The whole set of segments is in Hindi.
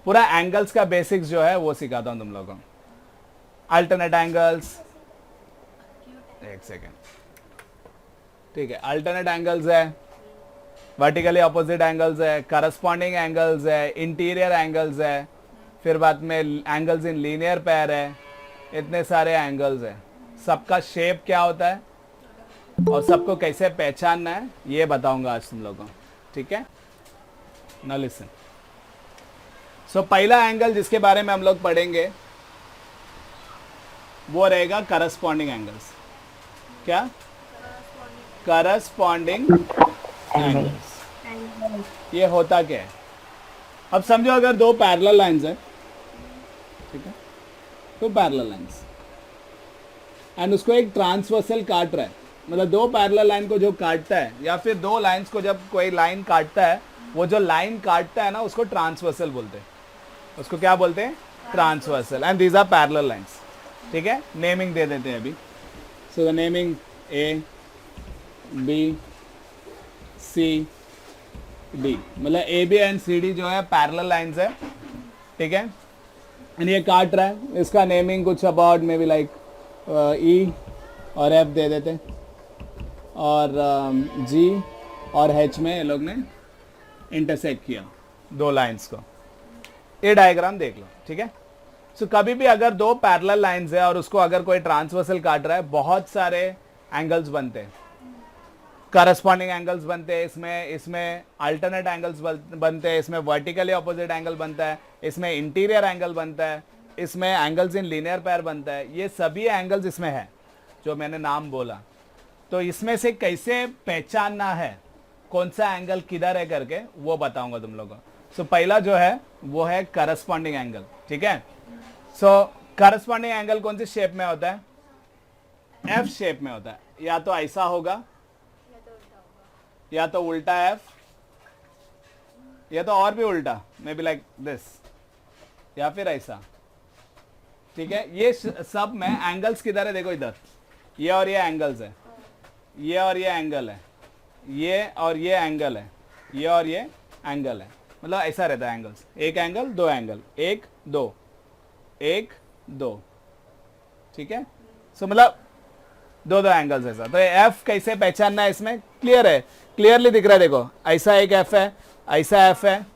पूरा एंगल्स का बेसिक्स जो है वो सिखाता हूं तुम लोगों को। अल्टरनेट एंगल्स, एक सेकेंड, ठीक है, अल्टरनेट एंगल्स है, वर्टिकली अपोजिट एंगल्स है, करस्पॉन्डिंग एंगल्स है, इंटीरियर एंगल्स है, फिर बाद में एंगल्स इन लीनियर पेयर है, इतने सारे एंगल्स है। सबका शेप क्या होता है और सबको कैसे पहचानना है ये बताऊंगा आज तुम लोगों को, ठीक है ना। लिसन, सो पहला एंगल जिसके बारे में हम लोग पढ़ेंगे वो रहेगा करस्पॉन्डिंग एंगल्स। क्या? Corresponding angles. ये होता क्या है? अब समझो अगर दो पैरेलल लाइंस है, ठीक है, दो पैरेलल लाइंस एंड उसको एक ट्रांसवर्सल काट रहा है, मतलब दो पैरेलल लाइन को जो काटता है या फिर दो लाइंस को जब कोई लाइन काटता है, वो जो लाइन काटता है ना उसको ट्रांसवर्सल बोलते हैं। उसको क्या बोलते हैं? Transversal. And these are parallel lines, ठीक है। नेमिंग दे देते हैं अभी। So the naming A B C D, मतलब A B and C D जो है पैरेलल लाइंस है, ठीक है। एंड ये काट रहा है, इसका नेमिंग कुछ अबाउट मे बी लाइक ई और एफ दे देते, और जी और एच में ये लोग ने इंटरसेक्ट किया दो लाइंस को। ये डायग्राम देख लो, ठीक है। सो कभी भी अगर दो पैरेलल लाइंस है और उसको अगर कोई ट्रांसवर्सल काट रहा है, बहुत सारे एंगल्स बनते हैं, करस्पॉन्डिंग एंगल्स बनते हैं, इसमें अल्टरनेट एंगल्स बनते हैं, इसमें वर्टिकली अपोजिट एंगल बनता है, इसमें इंटीरियर एंगल बनता है, इसमें एंगल्स इन लीनियर पेयर बनता है। ये सभी एंगल्स इसमें है जो मैंने नाम बोला। तो इसमें से कैसे पहचानना है कौन सा एंगल किधर है करके वो बताऊंगा तुम लोगों को। सो पहला जो है वो है करस्पॉन्डिंग एंगल, ठीक है। सो करस्पॉन्डिंग एंगल कौन सी शेप में होता है? एफ शेप में होता है। या तो ऐसा होगा या तो उल्टा एफ, या तो और भी उल्टा, मे बी लाइक दिस, या फिर ऐसा, ठीक है। ये सब में एंगल्स किधर है? देखो इधर, ये और ये एंगल्स है, ये और ये एंगल है, ये और ये एंगल है, ये और ये एंगल है, मतलब ऐसा रहता है एंगल्स। एक एंगल, दो एंगल, एक दो, एक दो, ठीक है। सो मतलब दो दो एंगल्स ऐसा। तो एफ कैसे पहचानना है? इसमें क्लियर है, क्लियरली दिख रहा है। देखो ऐसा एक एफ है, ऐसा एफ है,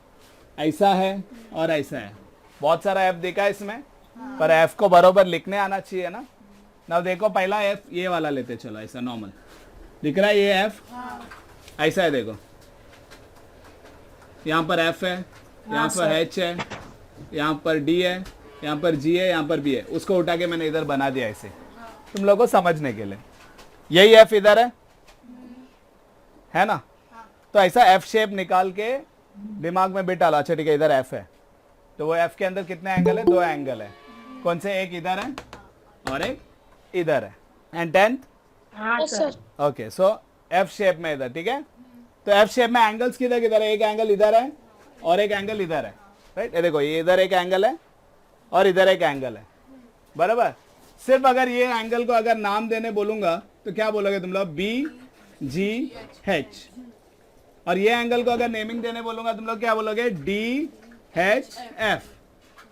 ऐसा है और ऐसा है। बहुत सारा एफ दिखा है इसमें, पर एफ को बरोबर लिखने आना चाहिए ना। ना देखो पहला एफ ये वाला लेते चलो, ऐसा नॉर्मल दिख रहा है ये एफ, ऐसा है। देखो यहाँ पर एफ है, यहाँ पर एच है, यहाँ पर डी है, यहाँ पर जी है, यहाँ पर बी है। उसको उठा के मैंने इधर बना दिया ऐसे तुम लोगों को समझने के लिए। यही एफ इधर है ना। तो ऐसा एफ शेप निकाल के दिमाग में बिठा लो। अच्छा ठीक है, इधर एफ है, तो वो एफ के अंदर कितने एंगल है? दो एंगल है। कौन से? एक इधर है और एक इधर है। And tenth, okay. So F shape में इधर, ठीक है। तो एफ शेप में एंगल्स किधर किधर है? एक एंगल इधर है और एक एंगल इधर है, राइट। ये देखो, ये इधर एक एंगल है और इधर एक एंगल है, बराबर। सिर्फ अगर ये एंगल को अगर नाम देने बोलूंगा तो क्या बोलोगे तुम लोग? B G H. और ये एंगल को अगर नेमिंग देने बोलूंगा तुम लोग क्या बोलोगे? D H F.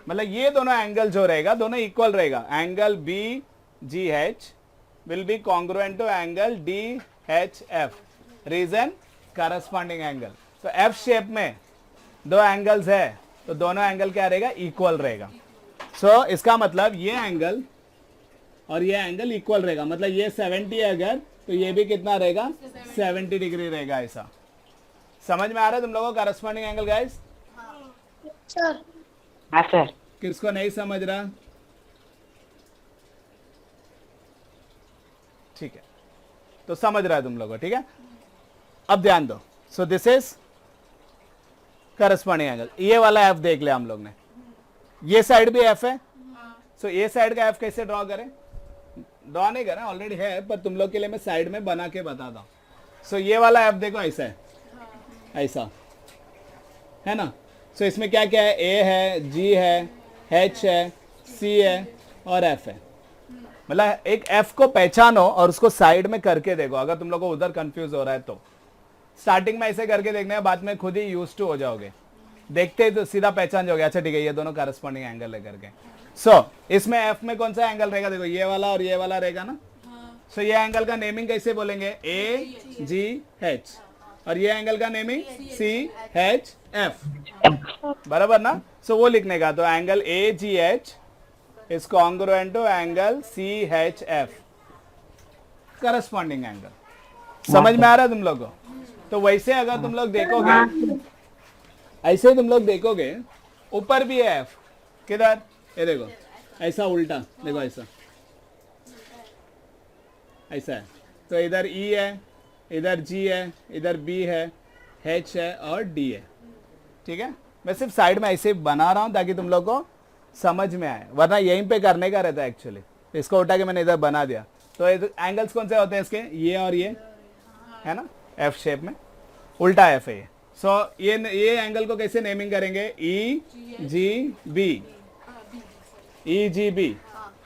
मतलब ये दोनों एंगल जो रहेगा दोनों इक्वल रहेगा। Angle B G H will be congruent to angle D H F. Reason? Corresponding angle. तो एफ शेप में दो एंगल्स है तो दोनों एंगल क्या रहेगा? इक्वल रहेगा। सो इसका मतलब ये एंगल और ये एंगल इक्वल रहेगा। मतलब ये 70 है अगर, तो ये भी कितना रहेगा? 70 डिग्री रहेगा। ऐसा समझ में आ रहा है तुम लोगों को करस्पॉन्डिंग एंगल गाइस? सर। हाँ सर। किसको नहीं समझ रहा? ठीक है, तो समझ रहा है तुम लोगों को, ठीक है। अब ध्यान दो। So this is corresponding angle. ये वाला एफ देख लिया हम लोग ने, ये साइड भी एफ है। सो ये साइड का एफ कैसे ड्रॉ करें? ड्रॉ नहीं करें, ऑलरेडी है, पर तुम लोग के लिए मैं साइड में बना के बताता हूं। सो ये वाला एफ देखो ऐसा है, ऐसा है ना। सो इसमें क्या क्या है? ए है, जी है, एच है, सी है और एफ है। मतलब एक एफ को पहचानो और उसको साइड में करके देखो। अगर तुम लोग को उधर कंफ्यूज हो रहा है तो स्टार्टिंग में ऐसे करके देखने के बाद में खुद ही यूज टू हो जाओगे। देखते ही तो सीधा पहचान जाओगे, अच्छा ठीक है ये दोनों करस्पॉन्डिंग एंगल है करके। सो इसमें एफ में कौन सा एंगल रहेगा, देखो ये वाला और ये वाला रहेगा ना। सो ये एंगल का नेमिंग कैसे बोलेंगे, ए जी एच, और ये एंगल का नेमिंग सी एच एफ, बराबर ना। सो वो लिखने का, तो angle A G H is congruent to angle C H F, corresponding angle. समझ में आ रहा है तुम लोग को। तो वैसे अगर तुम लोग देखोगे, ऐसे तुम लोग देखोगे ऊपर भी है एफ, किधर, ये देखो ऐसा उल्टा, देखो ऐसा ऐसा है। तो इधर ई है, इधर जी है, इधर बी है, एच है और डी है, ठीक है। मैं सिर्फ साइड में ऐसे बना रहा हूँ ताकि तुम लोग को समझ में आए, वरना यहीं पे करने का रहता है एक्चुअली। इसको उठा के मैंने इधर बना दिया। तो एंगल्स कौन से होते हैं इसके, ये और ये है ना, एफ शेप में, उल्टा एफ है ये। सो ये एंगल को कैसे नेमिंग करेंगे, ई जी बी, ई जी बी।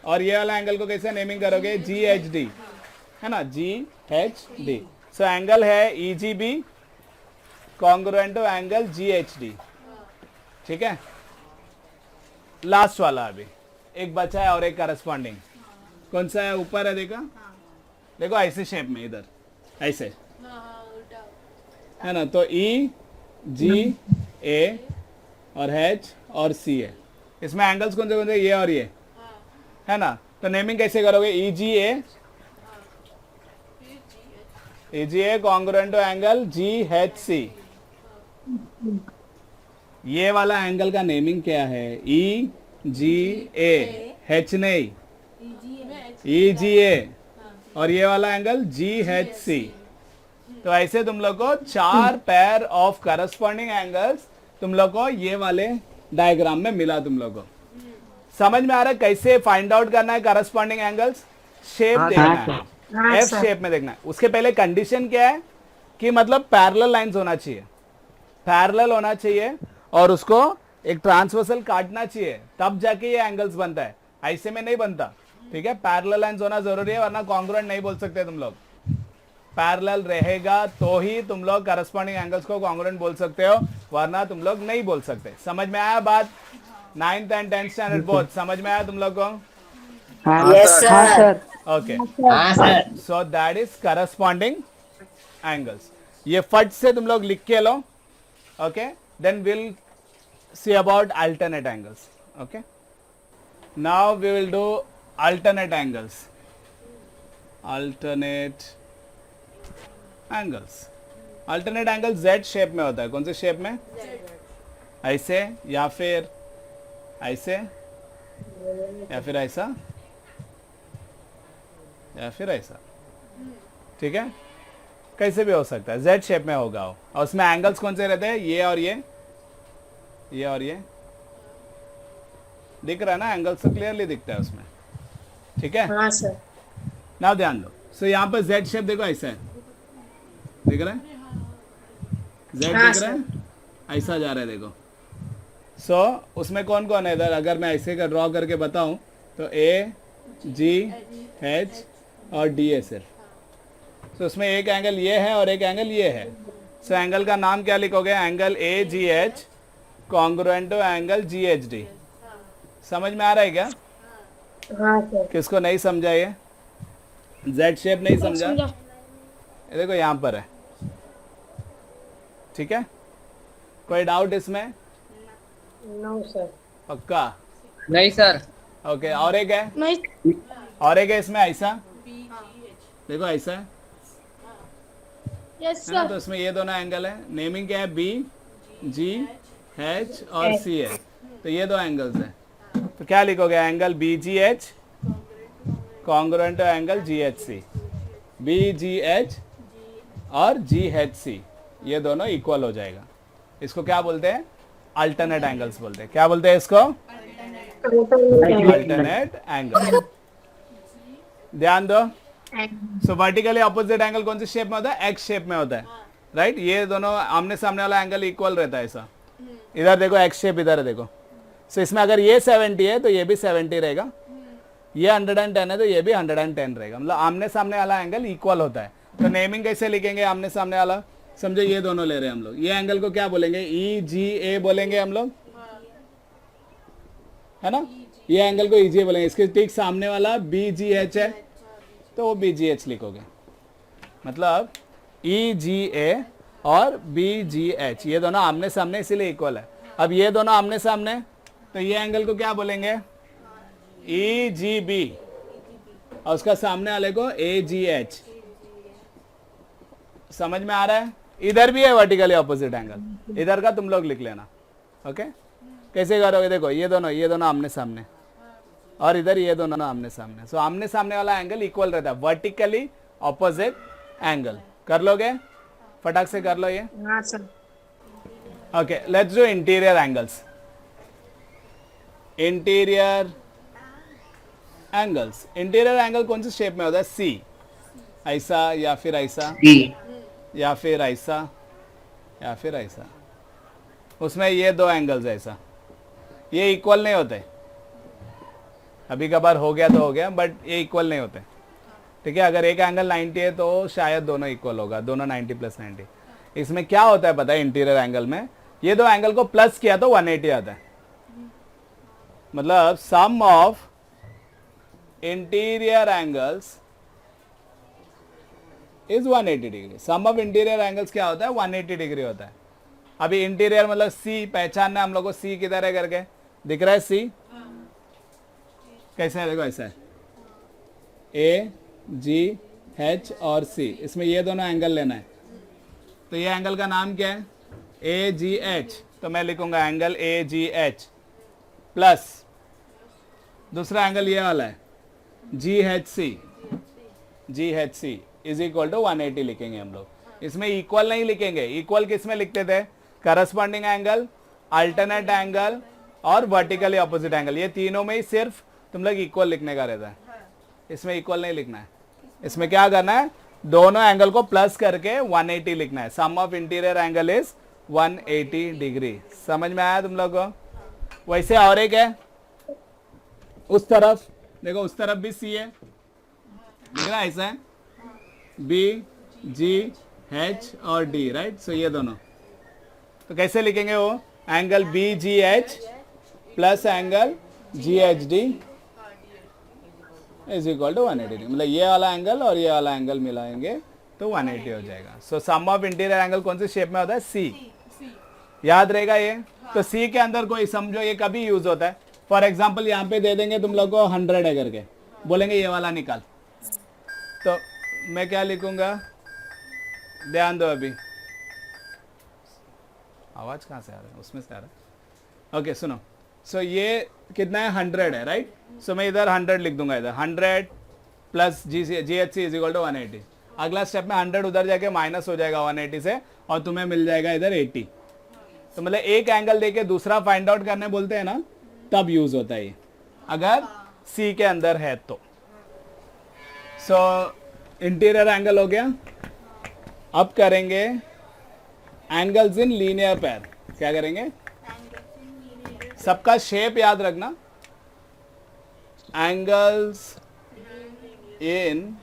और ये वाला एंगल को कैसे नेमिंग करोगे, जी एच डी, है ना, G H D. So angle है E G B congruent to angle G H D, ठीक है। लास्ट वाला अभी एक बचा है और एक करस्पॉन्डिंग, कौन सा है, ऊपर है, देखा, देखो ऐसे शेप में, इधर ऐसे, है ना। तो ई जी ए और एच और सी है, इसमें एंगल्स कौन से, ये और ये, है ना। तो नेमिंग कैसे करोगे, E G A congruent to angle G H C. ये वाला एंगल का नेमिंग क्या है, ई जी ए, एच नहीं, ई जी ए, और ये वाला एंगल जी एच सी। तो ऐसे तुम लोग को 4 पेयर ऑफ करस्पॉन्डिंग एंगल्स तुम लोग को ये वाले डायग्राम में मिला। तुम लोग को समझ में आ रहा है कैसे फाइंड आउट करना है करस्पॉन्डिंग एंगल्स, शेप देखना है, एफ शेप में देखना है। उसके पहले कंडीशन क्या है कि मतलब पैरेलल लाइंस होना चाहिए, पैरेलल होना चाहिए, और उसको एक ट्रांसवर्सल काटना चाहिए, तब जाके ये एंगल्स बनता है, ऐसे में नहीं बनता, ठीक है। पैरेलल लाइंस होना जरूरी है, वरना कॉन्ग्रुएंट नहीं बोल सकते तुम लोग। पैरेलल रहेगा तो ही तुम लोग करस्पॉन्डिंग एंगल्स को कॉन्ग्रुएंट बोल सकते हो, वरना तुम लोग नहीं बोल सकते। समझ में आया बात, 9th and 10th standard both समझ में आया तुम लोग को, Yes, sir. ओके। हाँ sir. So that is corresponding angles. ये फट से तुम लोग लिख के लो, okay. Then will see about alternate angles, okay. Now we will do alternate angles, alternate angles. Alternate angle Z shape में होता है, कौन से शेप में, ऐसे या फिर ऐसे या फिर ऐसा या फिर ऐसा, ठीक है, कैसे भी हो सकता है, जेड शेप में होगा वो। और उसमें एंगल्स कौन से रहते हैं, ये और ये और ये, दिख रहा है ना, एंगल्स तो क्लियरली दिखता है उसमें, ठीक है। हाँ सर। ना ध्यान दो। सो यहाँ पर जेड शेप देखो ऐसा है, दिख रहा है, जेड हाँ, दिख रहा है, ऐसा जा रहा है देखो। सो उसमें कौन कौन है इधर, अगर मैं ऐसे का ड्रॉ करके बताऊं तो ए जी एच और डी है सिर्फ। सो उसमें एक एंगल ये है और एक एंगल ये है। सो एंगल का नाम क्या लिखोगे, angle A G H congruent to angle G H D. समझ में आ रहा है क्या, हाँ सर। किसको नहीं समझा, ये जेड शेप नहीं समझा, समझा। ये देखो यहाँ पर है, ठीक है। कोई डाउट इसमें, नो सर। पक्का, नहीं सर। ओके। और एक है, नहीं। और एक है इसमें ऐसा, देखो ऐसा है, यस है ना। तो सर। इसमें ये दोनों एंगल है, नेमिंग क्या है, बी जी एच और सी है, तो ये दो एंगल्स है। तो क्या लिखोगे, angle B G H congruent to angle G H C, B G H और जी एच सी, ये दोनों इक्वल हो जाएगा। इसको क्या बोलते हैं, अल्टरनेट एंगल्स बोलते हैं। क्या बोलते हैं इसको, अल्टरनेट एंगल। ध्यान दो। सो वर्टिकली अपोजिट एंगल कौन सी शेप में होता है, एक्स शेप में होता है, राइट। ये दोनों आमने सामने वाला एंगल इक्वल रहता है ऐसा। इधर देखो एक्स शेप, इधर है देखो। सो इसमें अगर ये 70 है तो ये भी 70 रहेगा, ये 110 है तो ये भी 110 रहेगा, मतलब आमने सामने वाला एंगल इक्वल होता है। तो नेमिंग कैसे लिखेंगे आमने सामने वाला, समझो ये दोनों ले रहे हैं हम लोग, ये एंगल को क्या बोलेंगे, ई जी ए बोलेंगे हम लोग, है ना। ये एंगल को ईजी बोलेंगे, इसके ठीक सामने वाला बी जी एच है तो वो बी जी एच लिखोगे। मतलब ई जी ए और बी जी एच ये दोनों आमने सामने इसीलिए इक्वल है। अब ये दोनों आमने सामने तो ये एंगल को क्या बोलेंगे, ई जी बी, और उसका सामने वाले को ए जी एच। समझ में आ रहा है। इधर भी है वर्टिकली ऑपोजिट एंगल, इधर का तुम लोग लिख लेना। ओके कैसे करोगे, देखो ये दोनों आमने सामने और इधर ये दोनों आमने सामने। सो आमने सामने वाला एंगल इक्वल रहता है, वर्टिकली ऑपोजिट एंगल। कर लोगे, फटाक से कर लो ये। हाँ sir. Okay let's do interior angles. Interior angle कौन सी शेप में होता है, सी, ऐसा या फिर ऐसा या फिर ऐसा या फिर ऐसा। उसमें ये दो एंगल्स ऐसा, ये इक्वल नहीं होते। अभी कभार हो गया तो हो गया, बट ये इक्वल नहीं होते। ठीक है, अगर एक एंगल 90 है तो शायद दोनों इक्वल होगा, दोनों 90 + 90। इसमें क्या होता है पता है, इंटीरियर एंगल में ये दो एंगल को प्लस किया तो 180 आता है। मतलब sum of interior angles is 180 degree. Sum of interior angles क्या होता है, 180 डिग्री होता है। अभी इंटीरियर मतलब सी, पहचानना है हम लोग को, सी किधर है करके दिख रहा है, सी कैसा है, देखो ऐसा है, ए जी एच और सी, इसमें ये दोनों एंगल लेना है। तो ये एंगल का नाम क्या है, ए जी एच, तो मैं लिखूंगा angle A G H plus दूसरा एंगल ये वाला है G H C is equal to 180 लिखेंगे हम लोग। इसमें इक्वल नहीं लिखेंगे, इक्वल किस में लिखते थे, करस्पॉन्डिंग एंगल, अल्टरनेट एंगल और वर्टिकली ऑपोजिट एंगल, ये तीनों में ही सिर्फ तुम लोग इक्वल लिखने का रहता है। इसमें इक्वल नहीं लिखना है, इसमें क्या करना है, दोनों एंगल को प्लस करके 180 लिखना है। Sum of interior angle is 180 degree. समझ में आया तुम लोग को। वैसे और एक है उस तरफ, देखो उस तरफ भी सी है, दिख रहा है, ऐसा है बी जी एच और डी, राइट। सो ये दोनों तो कैसे लिखेंगे, वो angle B G H plus angle G H D is equal to 180 degree. मतलब ये वाला एंगल और ये वाला एंगल मिलाएंगे तो 180 हो जाएगा। सो सम ऑफ इंटीरियर एंगल कौन सी शेप में होता है, सी। याद रहेगा ये। तो सी के अंदर कोई समझो ये कभी यूज होता है, फॉर एग्जाम्पल यहाँ पे दे देंगे तुम लोग को 100 है करके, बोलेंगे ये वाला निकाल, तो मैं क्या लिखूंगा, ध्यान दो, अभी आवाज कहाँ से आ रहा है, उसमें से आ रहा है। ओके सुनो, सो ये कितना है, 100 है, राइट। सो मैं इधर 100 लिख दूंगा, इधर 100 plus G H C is equal to 180। अगला स्टेप में 100 उधर जाके माइनस हो जाएगा 180 से, और तुम्हें मिल जाएगा इधर 80। तो मतलब एक एंगल देके दूसरा फाइंड आउट करने बोलते हैं ना, तब यूज होता है ये, अगर सी के अंदर है तो। सो इंटीरियर एंगल हो गया। अब करेंगे एंगल्स इन लीनियर पेयर। क्या करेंगे, सबका शेप याद रखना, एंगल्स इन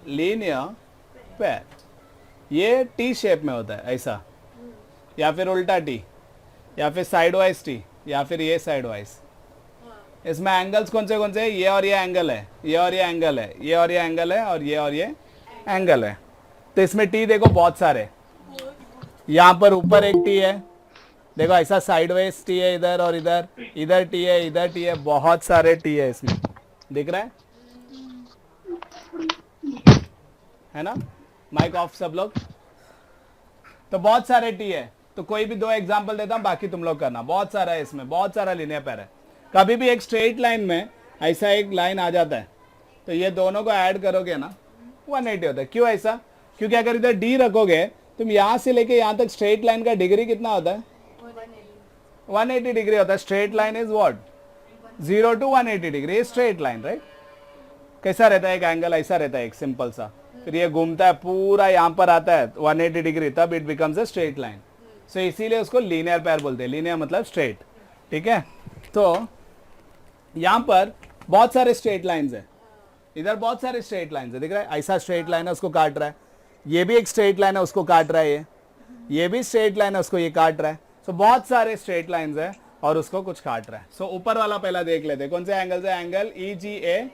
लीनियर पेयर। ये टी शेप में होता है ऐसा, या फिर उल्टा टी, या फिर साइड वाइज टी, या फिर ये साइड वाइज। इसमें एंगल्स कौन से, ये और ये एंगल है, ये और ये एंगल है, ये और ये एंगल है, और ये और ये एंगल है। तो इसमें टी देखो बहुत सारे, यहाँ पर ऊपर एक टी है, देखो ऐसा साइडवेज टी है इधर, और इधर इधर टी है, इधर टी है, बहुत सारे टी है इसमें, दिख रहा है ना। माइक ऑफ सब लोग। तो बहुत सारे टी है, तो कोई भी 2 एग्जांपल देता हूं, बाकी तुम लोग करना। बहुत सारा है इसमें, बहुत सारा लीनियर पेयर है। कभी भी एक स्ट्रेट लाइन में ऐसा एक लाइन आ जाता है, तो ये दोनों को ऐड करोगे ना 180 होता है। क्यों ऐसा, क्योंकि अगर इधर डी रखोगे, तुम यहां से लेके यहां तक स्ट्रेट लाइन का डिग्री कितना होता है, 180 डिग्री होता है। Straight line is what, 0 to 180 degree, straight line, right. कैसा रहता है, एक एंगल ऐसा रहता है, एक सिंपल सा, फिर ये घूमता है पूरा यहाँ पर आता है 180 डिग्री, तब it becomes a straight line. So इसीलिए उसको लीनियर पेयर बोलते हैं। लीनियर मतलब स्ट्रेट, ठीक है। तो यहाँ पर बहुत सारे स्ट्रेट लाइंस है, इधर बहुत सारे स्ट्रेट लाइंस है, दिख रहा है, ऐसा स्ट्रेट लाइन है उसको काट रहा है, ये भी एक स्ट्रेट लाइन है उसको काट रहा है ये। ये भी स्ट्रेट लाइन है, उसको ये काट रहा है। सो बहुत सारे स्ट्रेट लाइंस है और उसको कुछ काट रहा है। सो ऊपर वाला पहला देख लेते हैं, कौन से एंगल है? Angle EGA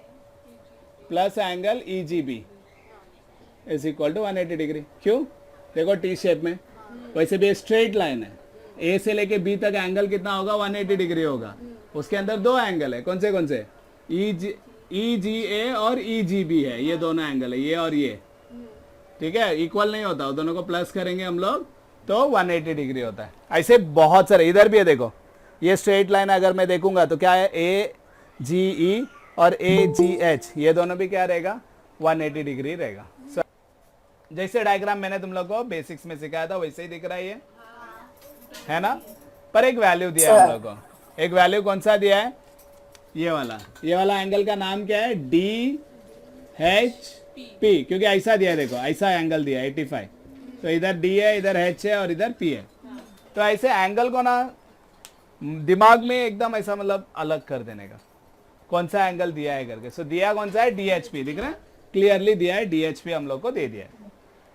plus angle EGB is equal to 180 degree. क्यों? देखो टी शेप में, वैसे भी स्ट्रेट लाइन है, ए से लेके बी तक एंगल कितना होगा? 180 डिग्री होगा। उसके अंदर दो एंगल है, कौन से? EGA और EGB है, ये दोनों एंगल है, ये और ये, ठीक है, इक्वल नहीं होता, दोनों को प्लस करेंगे हम लोग तो 180 डिग्री होता है। ऐसे बहुत सारे, इधर भी है देखो, ये स्ट्रेट लाइन अगर मैं देखूंगा तो क्या है? AGE और AGH, ये दोनों भी क्या रहेगा? 180 डिग्री रहेगा। जैसे डायग्राम मैंने तुम लोग को बेसिक्स में सिखाया था वैसे ही दिख रहा है ये, है ना? पर एक वैल्यू दिया है हम लोग को। एक वैल्यू कौन सा दिया है? ये वाला एंगल का नाम क्या है? DHP, क्योंकि ऐसा दिया है, देखो ऐसा एंगल दिया है 85, तो इधर D है, इधर H है और इधर P है। तो ऐसे एंगल को ना दिमाग में एकदम ऐसा मतलब अलग कर देने का, कौन सा एंगल दिया है करके। सो दिया कौन सा है? DHP, दिख रहा है? क्लियरली दिया है, DHP हम लोग को दे दिया है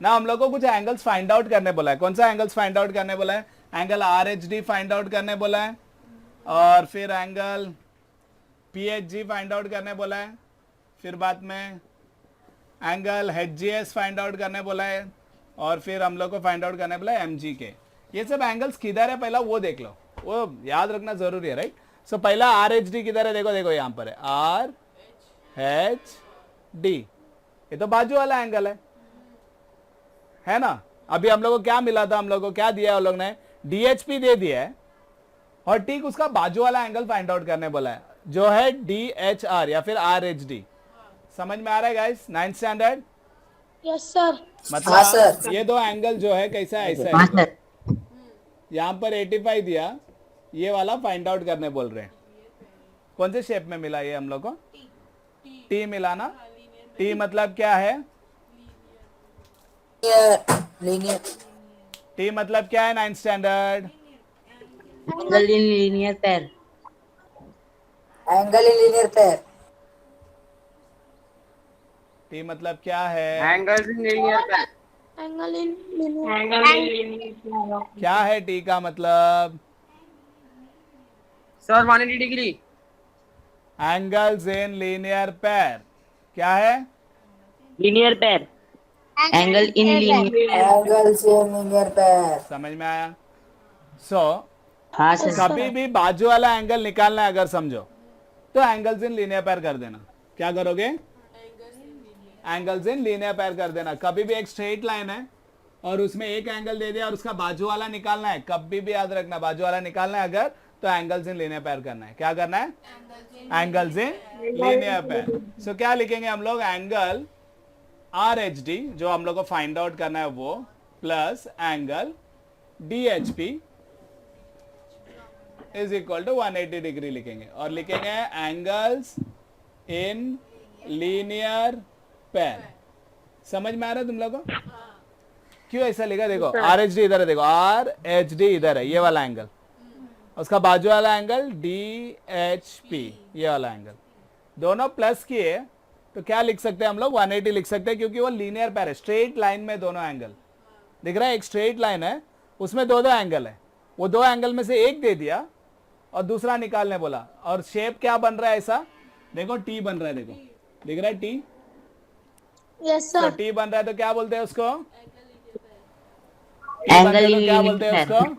ना। हम लोग को कुछ एंगल्स फाइंड आउट करने बोला है। कौन सा एंगल्स फाइंड आउट करने बोला है? एंगल RHD फाइंड आउट करने बोला है, और फिर एंगल PHG फाइंड आउट करने बोला है, फिर बाद में एंगल HGS फाइंड आउट करने बोला है, और फिर हम लोग को फाइंड आउट करने बोला है MGK। ये सब एंगल्स किधर है पहला वो देख लो, वो याद रखना जरूरी है, राइट? सो पहला RHD किधर है? देखो देखो यहाँ पर है RHD, ये तो बाजू वाला एंगल है ना? अभी हम लोग को क्या मिला था? हम लोग को क्या दिया है? उन लोग ने DHP दे दिया है और ठीक उसका बाजू वाला एंगल फाइंड आउट करने बोला है, जो है DHR या फिर RHD। समझ में आ रहा है guys? 9th standard? Yes sir. मतलब ये दो एंगल जो है कैसा है? ऐसा है, यहाँ पर 85 दिया, ये वाला फाइंड आउट करने बोल रहे हैं। कौन से शेप में मिला ये हम लोग को? T मिला ना? T मतलब क्या है? लीनियर। T मतलब क्या है 9th standard? Angle in linear pair. Angle in linear pair. T मतलब क्या है? Angle in linear pair. Angle in क्या है T का मतलब? Sir 180 degree. Angles in linear pair क्या है? Linear pair. Angle in linear. Angles in linear pair. समझ में आया? सो हाँ सर। कभी भी बाजू वाला एंगल निकालना है अगर समझो तो एंगल्स इन लीनियर पेयर कर देना। क्या करोगे? एंगल्स इन लीनियर पेयर कर देना। कभी भी एक स्ट्रेट लाइन है और उसमें एक एंगल दे दिया और उसका बाजू वाला निकालना है, कभी भी याद रखना बाजू वाला निकालना है अगर तो एंगल्स इन लीनियर पेयर करना है। क्या करना है? Angles in linear pair. So क्या लिखेंगे हम लोग? एंगल RHD जो हम लोग को फाइंड आउट करना है वो plus angle DHP is equal to 180 degree लिखेंगे और लिखेंगे एंगल्स इन लीनियर पेयर। समझ में आ रहा है तुम लोग को? क्यों ऐसा लिखा? देखो RHD इधर है, देखो RHD इधर है, ये वाला एंगल, उसका बाजू वाला एंगल DHP, ये वाला एंगल, दोनों प्लस किए तो क्या लिख सकते हैं हम लोग? 180 लिख सकते हैं क्योंकि वो लीनियर पेयर है। स्ट्रेट लाइन में दोनों एंगल दिख रहा है, एक स्ट्रेट लाइन है उसमें दो एंगल है, वो दो एंगल में से एक दे दिया और दूसरा निकालने बोला और शेप क्या बन रहा है ऐसा? देखो T बन रहा है, देखो दिख रहा है T। यस तो सर। T बन रहा है तो क्या बोलते हैं उसको? एंगल इन क्या बोलते हैं लीनियर उसको?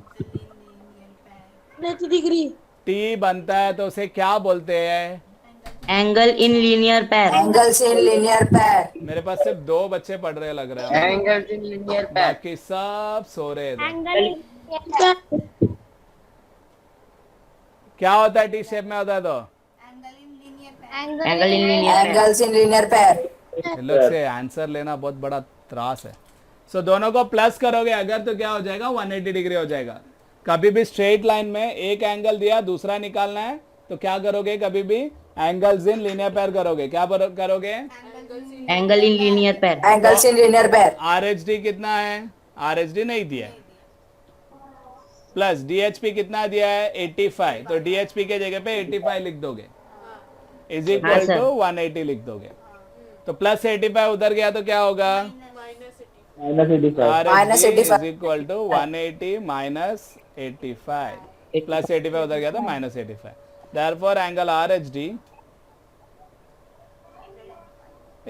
90 डिग्री। T बनता है तो उसे क्या बोलते हैं? Angle in linear pair. Angles in linear pair. मेरे पास सिर्फ 2 बच्चे पढ़ रहे लग रहे हैं, एंगल इन लीनियर पेयर। बाकी सब सो रहे थे। क्या होता है T शेप में होता है तो? Angle in linear pair. Angles in linear pair. इन लोग से आंसर लेना बहुत बड़ा त्रास है। सो दोनों को प्लस करोगे अगर तो क्या हो जाएगा? 180 डिग्री हो जाएगा। कभी भी स्ट्रेट लाइन में एक एंगल दिया दूसरा निकालना है तो क्या करोगे? कभी भी एंगल्स इन लीनियर पेयर करोगे। क्या करोगे? Angle in linear pair. Angles in linear pair. RHD कितना है? RHD नहीं दिया है, प्लस DHP कितना दिया है? 85, तो DHP के जगह पे 85 लिख दोगे इज इक्वल हाँ, सर। टू 180 लिख दोगे। तो प्लस 85 उधर गया तो क्या होगा? Minus RHD 85. Is equal to 180 minus 85 plus 85 उधर गया था minus 85. Therefore angle RHD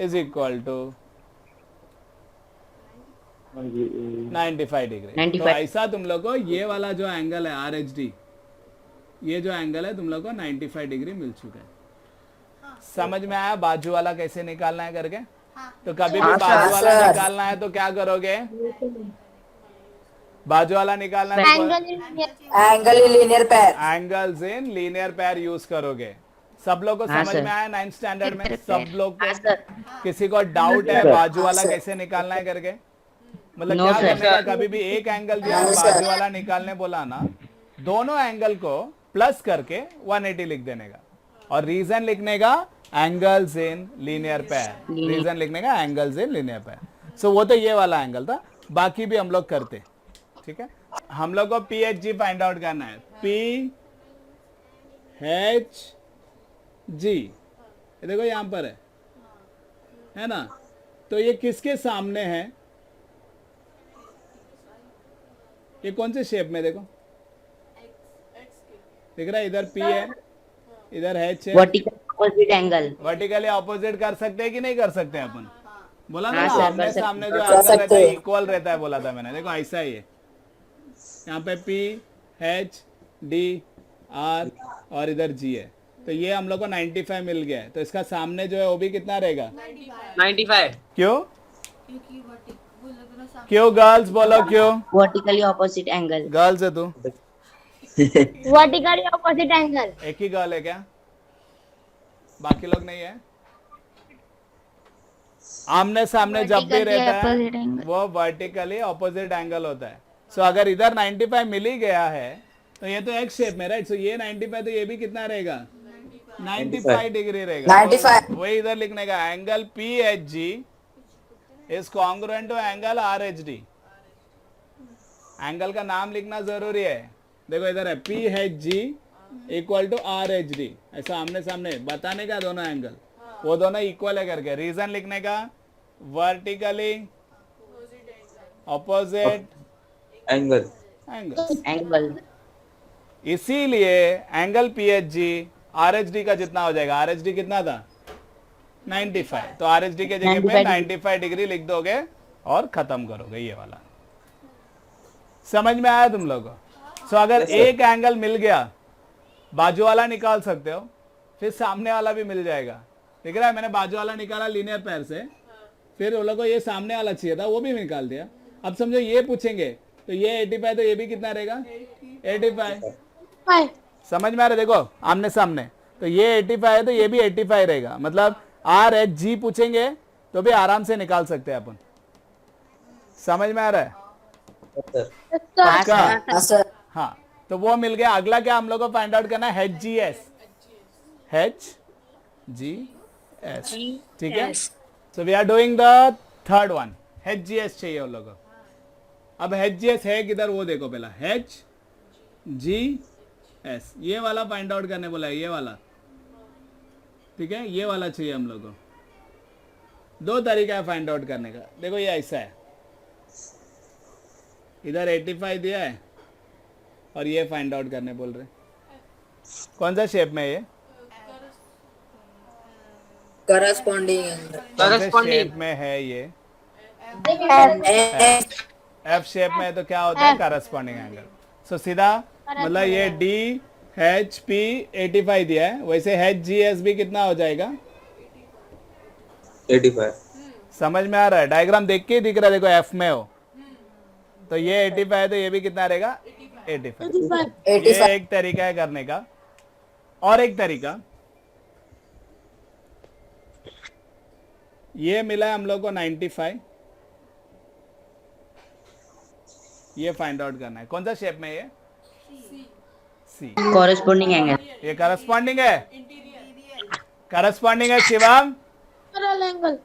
is equal to 95 degree. 95. तो ऐसा तुम लोग को ये वाला जो एंगल है RHD, ये जो एंगल है तुम लोग को 95 डिग्री मिल चुका है. समझ में आया बाजू वाला कैसे निकालना है करके? तो कभी भी हाँ, बाजू वाला सर. निकालना है तो क्या करोगे? बाजू वाला निकालना है तो Angle in linear pair. Angles in linear pair use करोगे. सब लोग को हाँ, समझ सर. में आया 9th स्टैंडर्ड में? सब लोग हाँ को? सर. किसी को डाउट है सर. बाजू वाला हाँ, सर. कैसे निकालना है करके? मतलब No, क्या सर. करने का? कभी भी एक एंगल दिया No, बाजू सर. वाला निकालने बोला ना, दोनों एंगल को प्लस करके 180 लिख देने का और रीजन लिखने का angles in linear pair. Reason लिखने का angles in linear pair. So वो तो ये वाला एंगल था, बाकी भी हम लोग करते. ठीक है, हम लोग को PHG फाइंड आउट करना है. PHG ये देखो यहां पर है ना? तो ये किसके सामने है? ये कौन से शेप में? देखो दिख रहा है, इधर P है, इधर H है. Vertical opposite angle. Vertically opposite कर सकते हैं कि नहीं कर सकते अपन? बोला ना हाँ, सर, आमने कर सकते सामने जो कर एंगल रहता सकते है हैं. इक्वल रहता है बोला था मैंने. देखो ऐसा ही है, यहाँ पे PHD R और इधर G है. तो ये हम लोग को 95 मिल गया है. तो इसका सामने जो है वो भी कितना रहेगा? 95. क्यों? क्यों गर्ल्स बोलो क्यों? Vertically opposite angle. गर्ल्स है तू? Vertically opposite angle. एक ही गर्ल है क्या? बाकी लोग नहीं है? आमने सामने जब भी रहता है वो वर्टिकली ऑपोजिट एंगल होता है. सो अगर इधर 95 मिल ही गया है तो ये तो एक्स शेप में, राइट? सो ये 95 तो ये भी कितना रहेगा? 95 डिग्री रहेगा. 95. वही इधर लिखने का angle PHG is congruent to angle RHD. Angle का नाम लिखना जरूरी है. देखो इधर है PHG इक्वल टू RHD. ऐसा आमने सामने बताने का दोनों एंगल, वो दोनों इक्वल है करके. रीजन लिखने का वर्टिकली ऑपोजिट एंगल. एंगल. इसीलिए एंगल PHG RHD का जितना हो जाएगा. RHD कितना था? 95. तो RHD के जगह पे 95 डिग्री लिख दोगे और खत्म करोगे. ये वाला समझ में आया तुम लोगों को? सो अगर एक एंगल मिल गया, बाजू वाला निकाल सकते हो, फिर सामने वाला भी मिल जाएगा. दिख रहा है, मैंने बाजू वाला निकाला लीनियर पेयर से, फिर वो लोग को ये सामने वाला चाहिए था, वो भी निकाल दिया. अब समझो ये पूछेंगे तो ये 85 तो ये भी कितना रहेगा? 85. समझ में आ रहा है? देखो आमने सामने तो ये 85 है तो ये भी 85 रहेगा. मतलब RHG पूछेंगे तो भी आराम से निकाल सकते हैं अपन. समझ में आ रहा है? पक्का? हाँ सर. हाँ, तो वो मिल गया. अगला क्या हम लोग को फाइंड आउट करना है? HGS. HGS. ठीक है. So we are doing the third one. HGS चाहिए उन लोगों को. अब HGS है किधर वो देखो. पहला HGS ये वाला फाइंड आउट करने बोला है, ये वाला. ठीक है, ये वाला चाहिए हम लोग को. दो तरीका है फाइंड आउट करने का. देखो ये ऐसा है, इधर 85 दिया है और ये फाइंड आउट करने बोल रहे. कौन सा शेप में है ये? Corresponding angle. कौन से शेप में है ये? F शेप में है तो क्या होता है? Corresponding angle. सो सीधा मतलब ये DHP 85 दिया है, वैसे HGS भी कितना हो जाएगा? 85. समझ में आ रहा है? डायग्राम देख के ही दिख रहा है. देखो F में हो तो ये 85 है तो ये भी कितना रहेगा? 85. 85. ये एक तरीका है करने का. और एक तरीका ये मिला है हम लोग को 95. ये फाइंड आउट करना है. कौन सा शेप में ये? C. Corresponding angle. ये करस्पॉन्डिंग है. करस्पॉन्डिंग है शिवम. Parallel angle.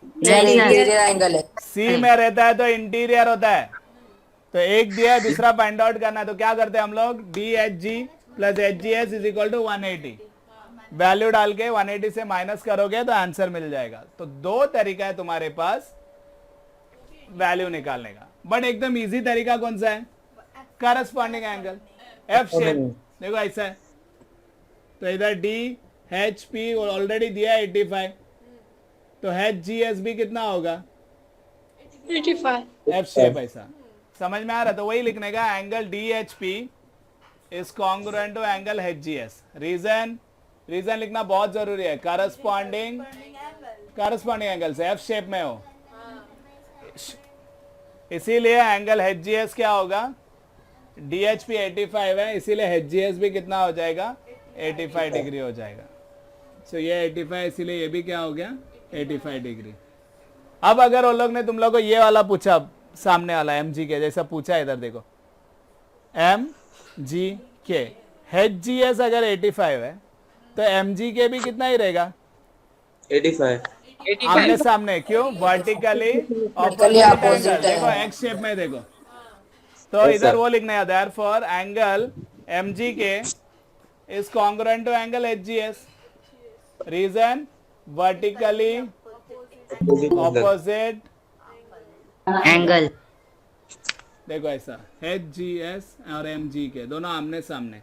नहीं सर. Interior angle है. C में रहता है तो इंटीरियर होता है. तो एक दिया है, दूसरा फाइंड आउट करना है. तो क्या करते हैं हम लोग? DHG प्लस HGS is equal to 180. Value डाल के 180 से माइनस करोगे तो आंसर मिल जाएगा. तो दो तरीका है तुम्हारे पास वैल्यू निकालने का। बट एकदम इजी तरीका कौन सा है? Corresponding angle, F shape. देखो ऐसा है, तो इधर डी एच पी ऑलरेडी दिया है 85, तो एच जी एस भी कितना होगा? 85. F shape. ऐसा समझ में आ रहा? तो वही लिखने का, angle D H P is congruent to angle H G S. Reason लिखना बहुत जरूरी है। करस्पॉन्डिंग एंगल से एफ शेप में हो, इसीलिए एंगल एच जी एस क्या होगा? डी एच पी 85 है, इसीलिए एच जी एस भी कितना हो जाएगा? 85 डिग्री हो जाएगा। सो ये 85, इसीलिए ये भी क्या हो गया? 85 डिग्री। अब अगर उन लोग ने तुम लोग को ये वाला पूछा, सामने वाला एम जी के जैसा पूछा, इधर देखो एम जी के, एच जी एस अगर 85 है तो एम जी के भी कितना ही रहेगा? 85. आमने सामने। क्यों? वर्टिकली Vertically opposite है। देखो एक्स शेप में देखो, तो Yes, इधर sir. वो लिखना है, therefore angle M G K is congruent to angle H G S. Reason vertically opposite angle. देखो ऐसा, एच जी एस और एम जी के दोनों आमने सामने।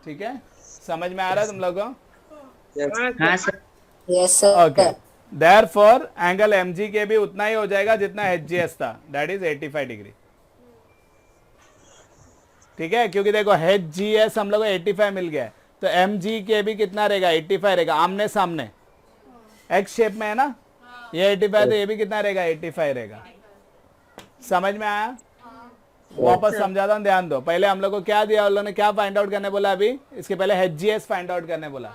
ठीक है, समझ में आ रहा है तुम लोगों को? हाँ sir. Yes, sir. Okay, therefore angle M G K भी उतना ही हो जाएगा जितना एच जी एस था, दैट इज 85 डिग्री। ठीक है, क्योंकि देखो एच जी एस हम लोग को 85 मिल गया है, तो एम जी के भी कितना रहेगा? 85 रहेगा, आमने सामने एक्स शेप में है ना, ये 85 तो ये भी कितना रहेगा? 85 रहेगा। समझ में आया? वापस समझाता हूँ, ध्यान दो। पहले हम लोग को क्या दिया, उन लोगों ने क्या फाइंड आउट करने बोला? अभी इसके पहले H G S find out करने बोला।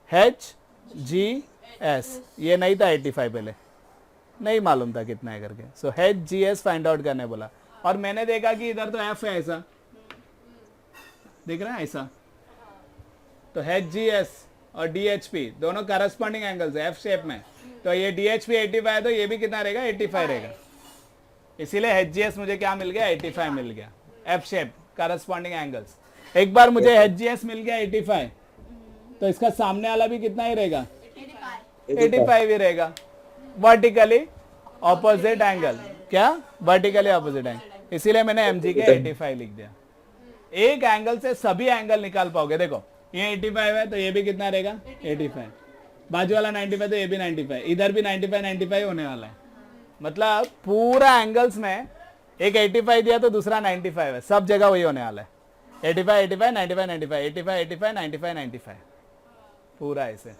एच जी एस ये नहीं था 85, पहले नहीं मालूम था कितना है करके। So H G S find out करने बोला, और मैंने देखा कि इधर तो एफ है, ऐसा दिख रहा है ऐसा, तो एच जी एस और डी एच पी दोनों करस्पॉन्डिंग एंगल्स है एफ शेप में, तो ये डी एच पी 85 है, तो ये भी कितना रहेगा? 85 रहेगा। इसीलिए एच जी एस मुझे क्या मिल गया? 85 मिल गया। F shape corresponding angles. एक बार मुझे एच जी एस मिल गया 85, तो इसका सामने वाला भी कितना ही रहेगा? 85 ही रहेगा। वर्टिकली ऑपोजिट एंगल, क्या? वर्टिकली ऑपोजिट एंगल, इसीलिए मैंने एम जी के 85 लिख दिया। एक एंगल से सभी एंगल निकाल पाओगे। देखो ये 85 है, तो ये भी कितना रहेगा? 85। बाजू वाला 95, तो ये भी 95, इधर भी 95 होने वाला है। मतलब पूरा एंगल्स में एक 85 दिया तो दूसरा 95 है, सब जगह वही होने वाला है। 85 95 95 85 85 95 95 पूरा ऐसे।